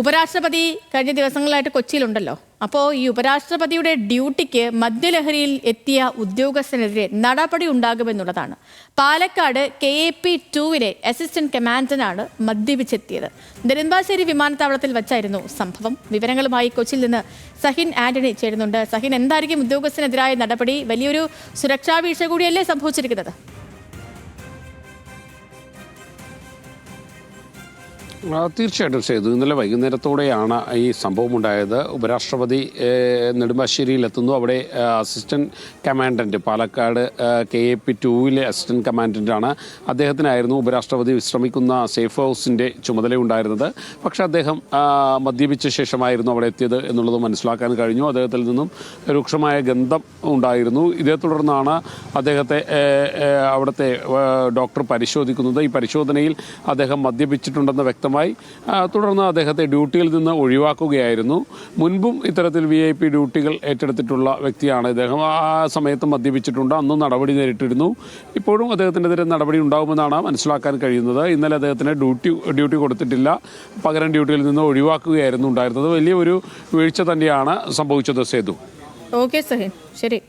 ഉപരാഷ്ട്രപതി കഴിഞ്ഞ ദിവസങ്ങളായിട്ട് കൊച്ചിയിലുണ്ടല്ലോ. അപ്പോൾ ഈ ഉപരാഷ്ട്രപതിയുടെ ഡ്യൂട്ടിക്ക് മദ്യലഹരിയിൽ എത്തിയ ഉദ്യോഗസ്ഥനെതിരെ നടപടി ഉണ്ടാകുമെന്നുള്ളതാണ്. പാലക്കാട് KAP-2 അസിസ്റ്റന്റ് കമാൻഡന്റാണ് മദ്യപിച്ചെത്തിയത്. നെടുമ്പാശ്ശേരി വിമാനത്താവളത്തിൽ വച്ചായിരുന്നു സംഭവം. വിവരങ്ങളുമായി കൊച്ചിയിൽ നിന്ന് സഹിൻ ആന്റണി ചേരുന്നുണ്ട്. സഹിൻ, എന്തായിരിക്കും ഉദ്യോഗസ്ഥനെതിരായ നടപടി? വലിയൊരു സുരക്ഷാ വീഴ്ച കൂടിയല്ലേ സംഭവിച്ചിരിക്കുന്നത്? തീർച്ചയായിട്ടും ചെയ്തു. ഇന്നലെ വൈകുന്നേരത്തോടെയാണ് ഈ സംഭവം ഉണ്ടായത്. ഉപരാഷ്ട്രപതി നെടുമ്പാശ്ശേരിയിൽ എത്തുന്നു. അവിടെ assistant commandant, Palakkad KAP-2 assistant കമാൻഡന്റാണ്. അദ്ദേഹത്തിനായിരുന്നു ഉപരാഷ്ട്രപതി വിശ്രമിക്കുന്ന സേഫ് ഹൗസിൻ്റെ ചുമതലയുണ്ടായിരുന്നത്. പക്ഷേ അദ്ദേഹം മദ്യപിച്ച ശേഷമായിരുന്നു അവിടെ എത്തിയത് എന്നുള്ളത് മനസ്സിലാക്കാൻ കഴിഞ്ഞു. അദ്ദേഹത്തിൽ നിന്നും രൂക്ഷമായ ഗന്ധം ഉണ്ടായിരുന്നു. ഇതേ തുടർന്നാണ് അദ്ദേഹത്തെ അവിടുത്തെ ഡോക്ടർ പരിശോധിക്കുന്നത്. ഈ പരിശോധനയിൽ അദ്ദേഹം മദ്യപിച്ചിട്ടുണ്ടെന്ന് വ്യക്തമായി. തുടർന്ന് അദ്ദേഹത്തെ ഡ്യൂട്ടിയിൽ നിന്ന് ഒഴിവാക്കുകയായിരുന്നു. മുൻപും ഇത്തരത്തിൽ VIP ഡ്യൂട്ടികൾ ഏറ്റെടുത്തിട്ടുള്ള വ്യക്തിയാണ് ഇദ്ദേഹം. ആ സമയത്ത് മദ്യപിച്ചിട്ടുണ്ട്. അന്നും നടപടി നേരിട്ടിരുന്നു. ഇപ്പോഴും അദ്ദേഹത്തിനെതിരെ നടപടി ഉണ്ടാകുമെന്നാണ് മനസ്സിലാക്കാൻ കഴിയുന്നത്. ഇന്നലെ അദ്ദേഹത്തിന് ഡ്യൂട്ടി കൊടുത്തിട്ടില്ല. പകരം ഡ്യൂട്ടിയിൽ നിന്ന് ഒഴിവാക്കുകയായിരുന്നു ഉണ്ടായിരുന്നത്. വലിയ ഒരു വീഴ്ച തന്നെയാണ് സംഭവിച്ചത്. സേതു. ഓക്കെ സഹിൻ, ശരി.